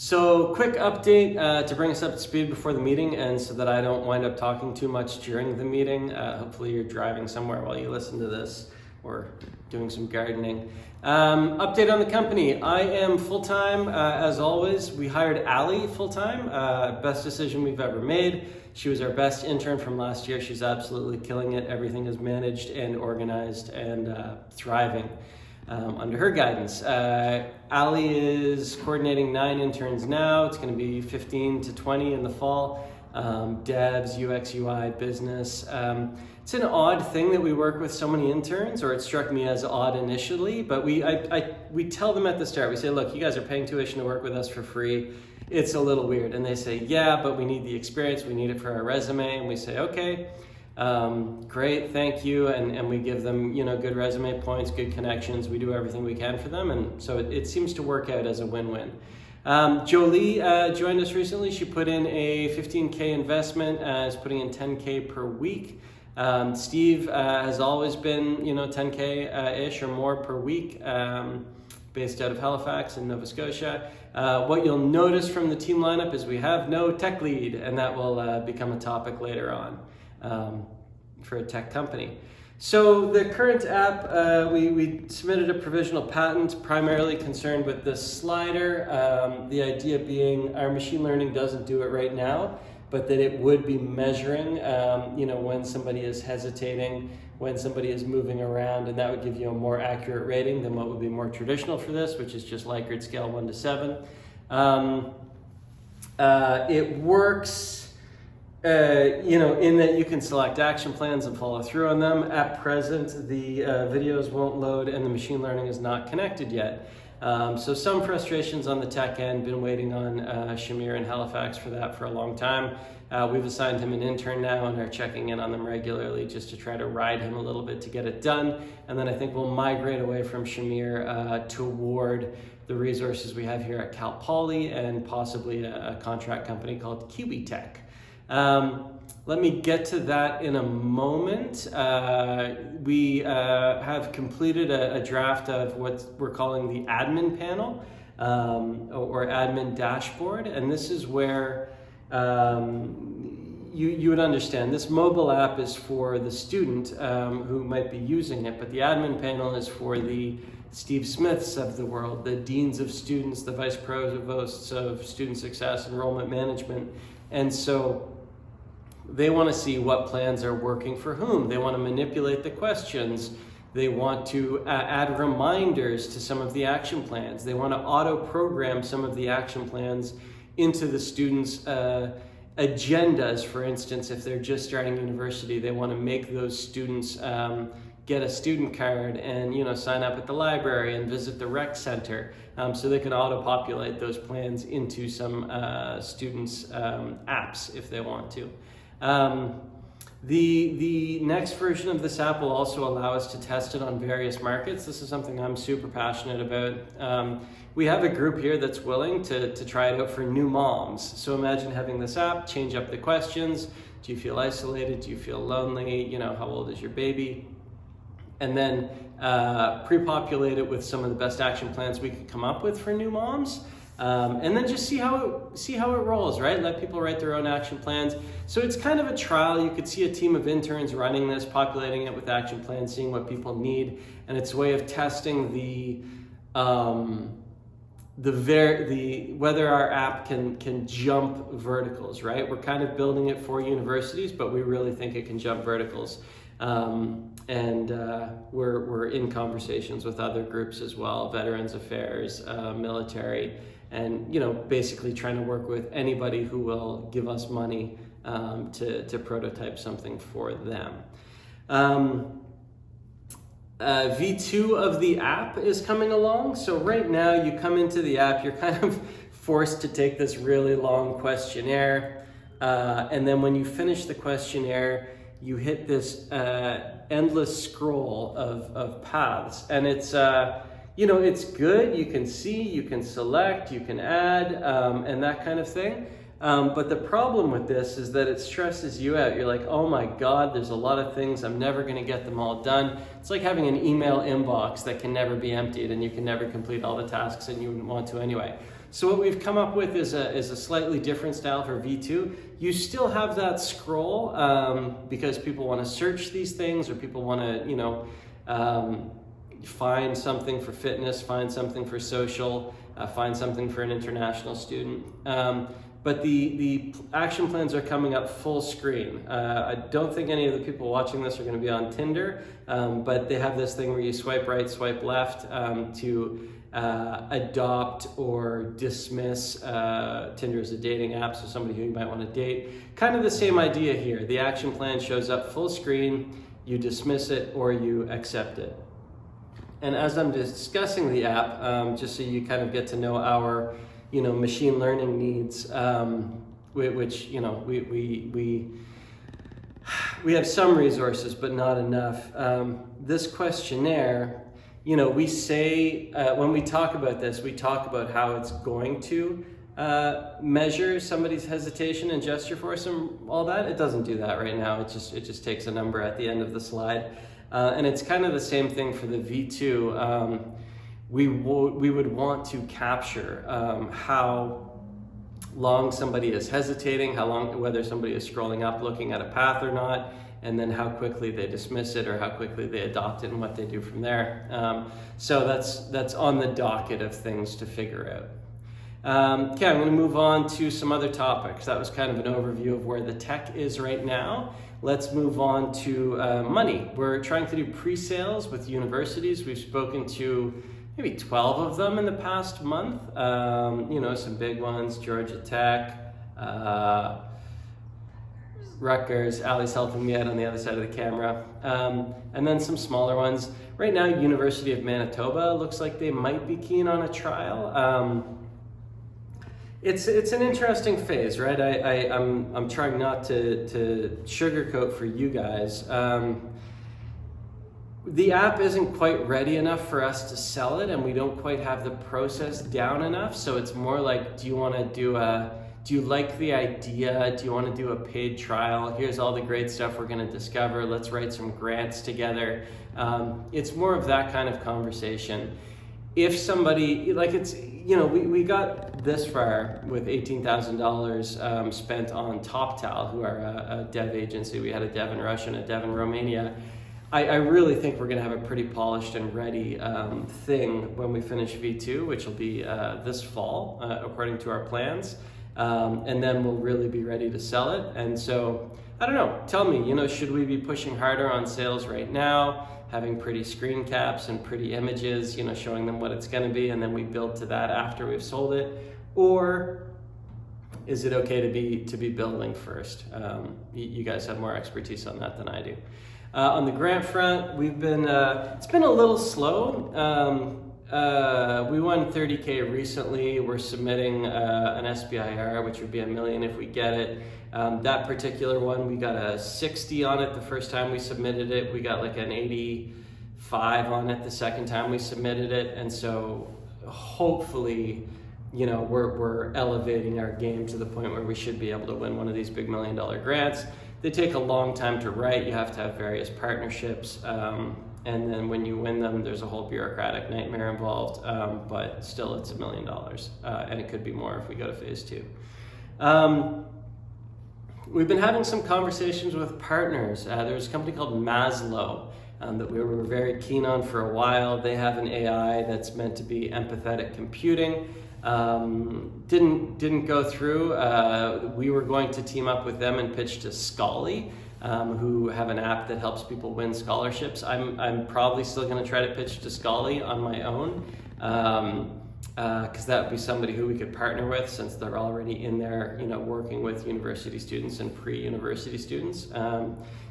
So quick update to bring us up to speed before the meeting and so that I don't wind up talking too much during the meeting. Hopefully you're driving somewhere while you listen to this or doing some gardening. Update on the company. I am full-time as always. We hired Allie full-time. Best decision we've ever made. She was our best intern from last year. She's absolutely killing it. Everything is managed and organized and thriving. Under her guidance. Allie is coordinating 9 interns now. It's going to be 15 to 20 in the fall. Devs, UX, UI, business. It's an odd thing that we work with so many interns, or it struck me as odd initially, but we tell them at the start, we say, look, you guys are paying tuition to work with us for free. It's a little weird. And they say, yeah, but we need the experience. We need it for our resume. And we say, okay. Great, thank you, and we give them, good resume points, good connections. We do everything we can for them, and so it seems to work out as a win-win. Jolie joined us recently. She put in a $15K investment, is putting in $10K per week. Steve has always been, $10K-ish or more per week, based out of Halifax in Nova Scotia. What you'll notice from the team lineup is we have no tech lead, and that will become a topic later on. For a tech company. So the current app, we submitted a provisional patent primarily concerned with this slider. The idea being our machine learning doesn't do it right now, but that it would be measuring, when somebody is hesitating, when somebody is moving around, and that would give you a more accurate rating than what would be more traditional for this, which is just Likert scale 1 to 7. It works in that you can select action plans and follow through on them. At present, the videos won't load and the machine learning is not connected yet. So some frustrations on the tech end, been waiting on Shamir in Halifax for that for a long time. We've assigned him an intern now and are checking in on them regularly just to try to ride him a little bit to get it done. And then I think we'll migrate away from Shamir toward the resources we have here at Cal Poly and possibly a contract company called QB Tech. Let me get to that in a moment. We have completed a draft of what we're calling the admin panel or admin dashboard. And this is where you would understand this mobile app is for the student who might be using it, but the admin panel is for the Steve Smiths of the world, the deans of students, the vice provosts of student success, enrollment management. And so they want to see what plans are working for whom. They want to manipulate the questions. They want to add reminders to some of the action plans. They want to auto-program some of the action plans into the students' agendas. For instance, if they're just starting university, they want to make those students get a student card and sign up at the library and visit the rec center, so they can auto-populate those plans into some students' apps if they want to. The next version of this app will also allow us to test it on various markets. This is something I'm super passionate about. We have a group here that's willing to try it out for new moms. So imagine having this app, change up the questions. Do you feel isolated? Do you feel lonely? How old is your baby? And then pre-populate it with some of the best action plans we could come up with for new moms. And then just see how it rolls, right? Let people write their own action plans. So it's kind of a trial. You could see a team of interns running this, populating it with action plans, seeing what people need, and it's a way of testing whether our app can jump verticals, right? We're kind of building it for universities, but we really think it can jump verticals. We're in conversations with other groups as well, Veterans Affairs, military, and basically trying to work with anybody who will give us money to prototype something for them. V2 of the app is coming along. So right now you come into the app, you're kind of forced to take this really long questionnaire, and then when you finish the questionnaire, you hit this endless scroll of paths, and it's it's good. You can see, you can select, you can add, and that kind of thing. But the problem with this is that it stresses you out. You're like, oh my God, there's a lot of things. I'm never going to get them all done. It's like having an email inbox that can never be emptied and you can never complete all the tasks that you want to anyway. So what we've come up with is a slightly different style for V2. You still have that scroll because people want to search these things, or people want to, find something for fitness, find something for social, find something for an international student. But the action plans are coming up full screen. I don't think any of the people watching this are going to be on Tinder, but they have this thing where you swipe right, swipe left to adopt or dismiss. Tinder is a dating app, so somebody who you might want to date. Kind of the same idea here. The action plan shows up full screen, you dismiss it or you accept it. And as I'm discussing the app, just so you kind of get to know our machine learning needs, which we have some resources, but not enough. This questionnaire, we say, when we talk about this, we talk about how it's going to measure somebody's hesitation and gesture force and all that. It doesn't do that right now. It just takes a number at the end of the slide. And it's kind of the same thing for the V2. We would want to capture how long somebody is hesitating, whether somebody is scrolling up looking at a path or not, and then how quickly they dismiss it or how quickly they adopt it and what they do from there. So that's on the docket of things to figure out. Okay, I'm going to move on to some other topics. That was kind of an overview of where the tech is right now. Let's move on to money. We're trying to do pre-sales with universities. We've spoken to maybe 12 of them in the past month. Some big ones: Georgia Tech, Rutgers, Ali's helping me out on the other side of the camera, and then some smaller ones. Right now, University of Manitoba looks like they might be keen on a trial. It's an interesting phase, right? I'm trying not to sugarcoat for you guys. The app isn't quite ready enough for us to sell it, and we don't quite have the process down enough. So it's more like, do you like the idea? Do you want to do a paid trial? Here's all the great stuff we're going to discover. Let's write some grants together. It's more of that kind of conversation. If somebody, we got this far with $18,000 spent on TopTal, who are a dev agency. We had a dev in Russia and a dev in Romania. I really think we're going to have a pretty polished and ready thing when we finish V2, which will be this fall, according to our plans. And then we'll really be ready to sell it. And so, I don't know, tell me, should we be pushing harder on sales right now, having pretty screen caps and pretty images, showing them what it's going to be, and then we build to that after we've sold it? Or is it okay to be building first? You guys have more expertise on that than I do. On the grant front, we've been, it's been a little slow. We won $30K recently. We're submitting an SBIR, which would be $1 million if we get it. That particular one, we got a 60 on it the first time we submitted it. We got like an 85 on it the second time we submitted it. And so hopefully, we're elevating our game to the point where we should be able to win one of these big $1 million grants. They take a long time to write. You have to have various partnerships. And then when you win them, there's a whole bureaucratic nightmare involved, but still it's $1 million. And it could be more if we go to phase 2. We've been having some conversations with partners. There's a company called Maslow that we were very keen on for a while. They have an AI that's meant to be empathetic computing. Didn't go through. We were going to team up with them and pitch to Scholarly, who have an app that helps people win scholarships. I'm probably still going to try to pitch to Scholarly on my own, because that would be somebody who we could partner with, since they're already in there, working with university students and pre-university students.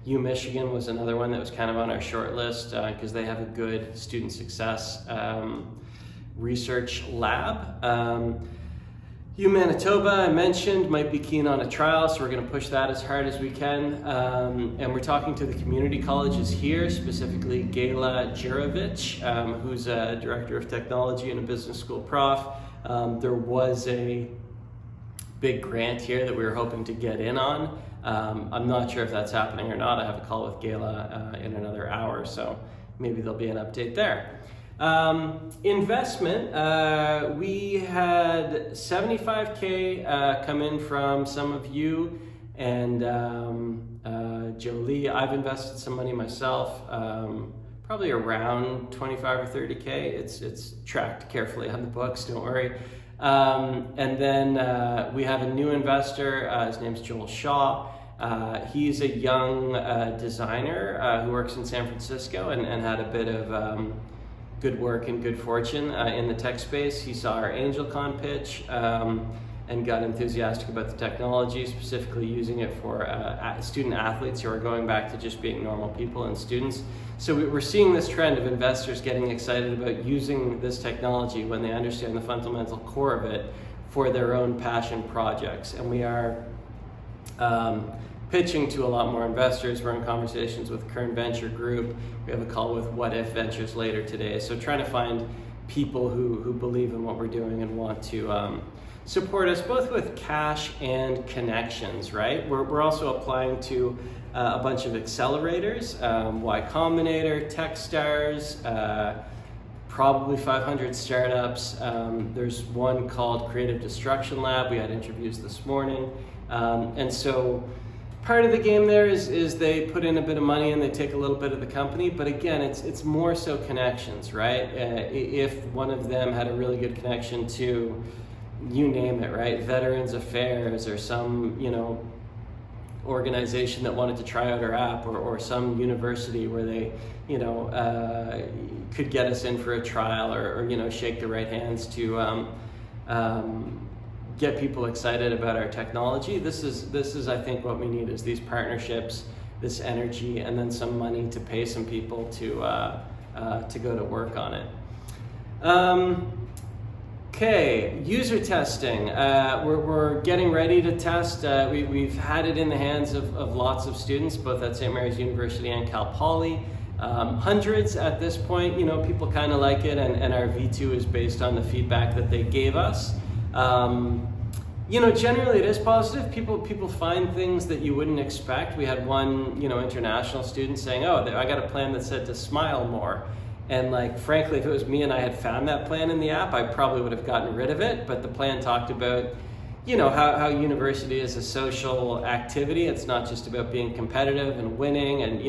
UMichigan was another one that was kind of on our short list, because they have a good student success research lab. Manitoba, I mentioned, might be keen on a trial, so we're going to push that as hard as we can. And we're talking to the community colleges here, specifically Gayla Jurovich, who's a director of technology and a business school prof. There was a big grant here that we were hoping to get in on. I'm not sure if that's happening or not. I have a call with Gayla in another hour, so maybe there'll be an update there. Investment, we had $75K come in from some of you, and Jolie. I've invested some money myself, probably around 25 or 30K. It's tracked carefully on the books, don't worry. And then we have a new investor. His name's Joel Shaw. He's a young designer who works in San Francisco and had a bit of good work and good fortune in the tech space. He saw our AngelCon pitch and got enthusiastic about the technology, specifically using it for student athletes who are going back to just being normal people and students. So we're seeing this trend of investors getting excited about using this technology when they understand the fundamental core of it for their own passion projects. And we are pitching to a lot more investors. We're in conversations with Kern Venture Group. We have a call with What If Ventures later today. So trying to find people who believe in what we're doing and want to support us both with cash and connections, right? We're also applying to a bunch of accelerators, Y Combinator, Techstars, probably 500 startups. There's one called Creative Destruction Lab. We had interviews this morning. And so part of the game there is they put in a bit of money and they take a little bit of the company, but again, it's more so connections, right? If one of them had a really good connection to, you name it, right? Veterans Affairs or some, organization that wanted to try out our app, or some university where they, could get us in for a trial or shake the right hands to get people excited about our technology. This is I think what we need is these partnerships, this energy, and then some money to pay some people to go to work on it. Okay, user testing. We're getting ready to test. We've had it in the hands of lots of students, both at St. Mary's University and Cal Poly. Hundreds at this point. People kind of like it, and our V2 is based on the feedback that they gave us. Generally it is positive. People find things that you wouldn't expect. We had one, international student saying, "Oh, I got a plan that said to smile more." And frankly, if it was me and I had found that plan in the app, I probably would have gotten rid of it. But the plan talked about, how university is a social activity. It's not just about being competitive and winning. And,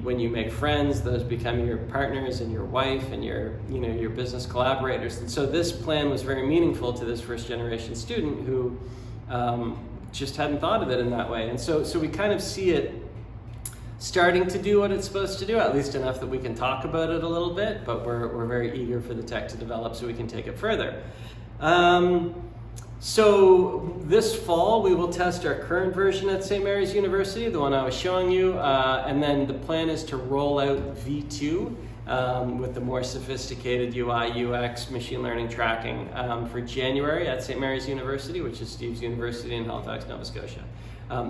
when you make friends, those become your partners and your wife and your business collaborators. And so this plan was very meaningful to this first generation student who just hadn't thought of it in that way. And so we kind of see it starting to do what it's supposed to do, at least enough that we can talk about it a little bit, but we're very eager for the tech to develop so we can take it further. So this fall, we will test our current version at St. Mary's University, the one I was showing you, and then the plan is to roll out V2 with the more sophisticated UI, UX, machine learning tracking for January at St. Mary's University, which is Steve's university in Halifax, Nova Scotia.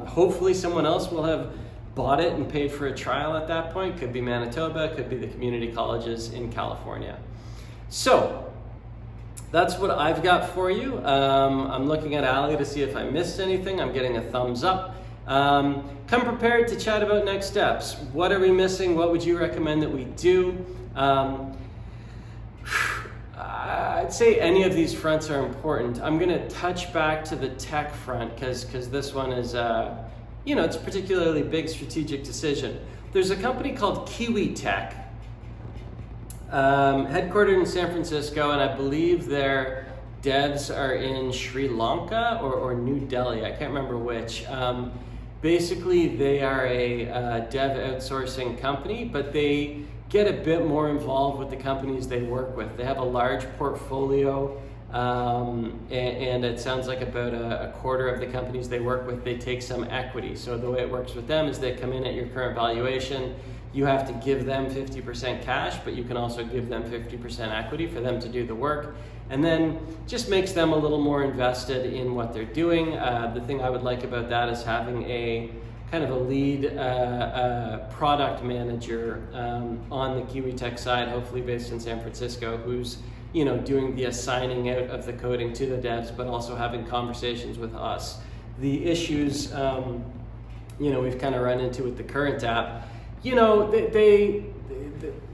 Hopefully someone else will have bought it and paid for a trial at that point. Could be Manitoba, could be the community colleges in California. So that's what I've got for you. I'm looking at Ali to see if I missed anything. I'm getting a thumbs up. Come prepared to chat about next steps. What are we missing? What would you recommend that we do? I'd say any of these fronts are important. I'm gonna touch back to the tech front because this one is it's a particularly big strategic decision. There's a company called Kiwi Tech, headquartered in San Francisco, and I believe their devs are in Sri Lanka or New Delhi. I can't remember which. Basically, they are a dev outsourcing company, but they get a bit more involved with the companies they work with. They have a large portfolio. And it sounds like about a quarter of the companies they work with, they take some equity. So the way it works with them is they come in at your current valuation. You have to give them 50% cash, but you can also give them 50% equity for them to do the work. And then just makes them a little more invested in what they're doing. The thing I would like about that is having a kind of a lead product manager on the Kiwi Tech side, hopefully based in San Francisco, who's doing the assigning out of the coding to the devs, but also having conversations with us. The issues, we've kind of run into with the current app,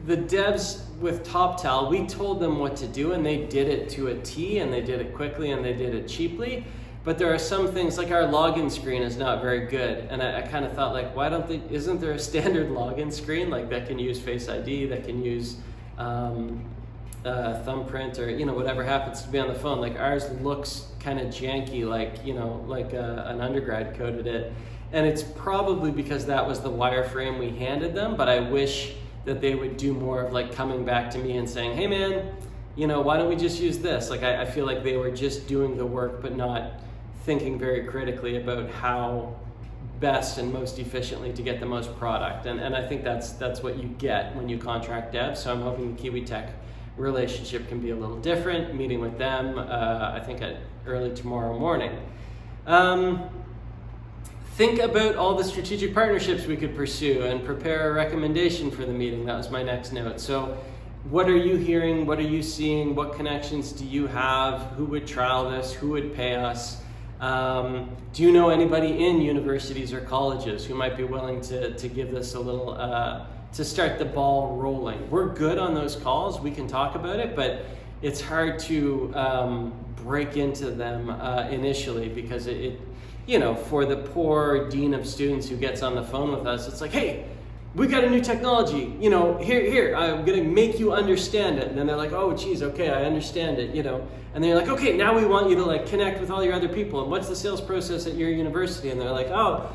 the devs with TopTal, we told them what to do and they did it to a T, and they did it quickly and they did it cheaply. But there are some things, like our login screen is not very good. And I kind of thought, like, why don't they, isn't there a standard login screen like that can use Face ID, that can use thumbprint, or, you know, whatever happens to be on the phone? Like, ours looks kind of janky, like, you know, like an undergrad coded it. And it's probably because that was the wireframe we handed them, but I wish that they would do more of like coming back to me and saying, hey man, you know, why don't we just use this? Like, I feel like they were just doing the work, but not thinking very critically about how best and most efficiently to get the most product. And I think that's what you get when you contract devs. So I'm hoping the Kiwi Tech relationship can be a little different, meeting with them, I think at early tomorrow morning. Think about all the strategic partnerships we could pursue and prepare a recommendation for the meeting. That was my next note. So what are you hearing? What are you seeing? What connections do you have? Who would trial this? Who would pay us? Do you know anybody in universities or colleges who might be willing to give this a little, to start the ball rolling? We're good on those calls. We can talk about it, but it's hard to break into them initially, because it, you know, for the poor dean of students who gets on the phone with us, it's like, hey, we got a new technology, you know, here, I'm gonna make you understand it. And then they're like, oh geez, okay, I understand it, you know. And then you're like, okay, now we want you to like connect with all your other people, and what's the sales process at your university? And they're like, oh,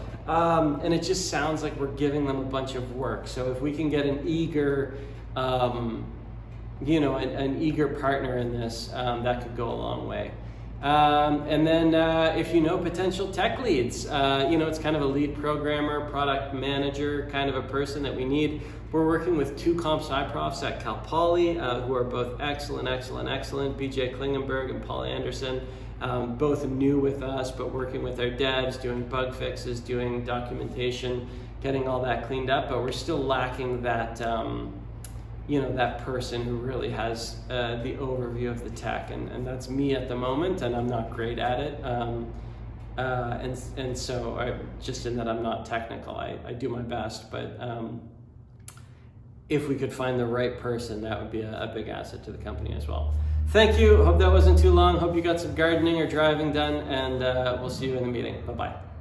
and it just sounds like we're giving them a bunch of work. So if we can get an eager, you know, an eager partner in this, that could go a long way. And then if you know potential tech leads, you know, it's kind of a lead programmer, product manager, kind of a person that we need. We're working with 2 comp sci profs at Cal Poly, who are both excellent. BJ Klingenberg and Paul Anderson, both new with us, but working with our devs, doing bug fixes, doing documentation, getting all that cleaned up. But we're still lacking that, you know, that person who really has the overview of the tech, and that's me at the moment, and I'm not great at it. And so just in that I'm not technical, I do my best, but if we could find the right person, that would be a big asset to the company as well. Thank you. Hope that wasn't too long. Hope you got some gardening or driving done, and we'll see you in the meeting. Bye-bye.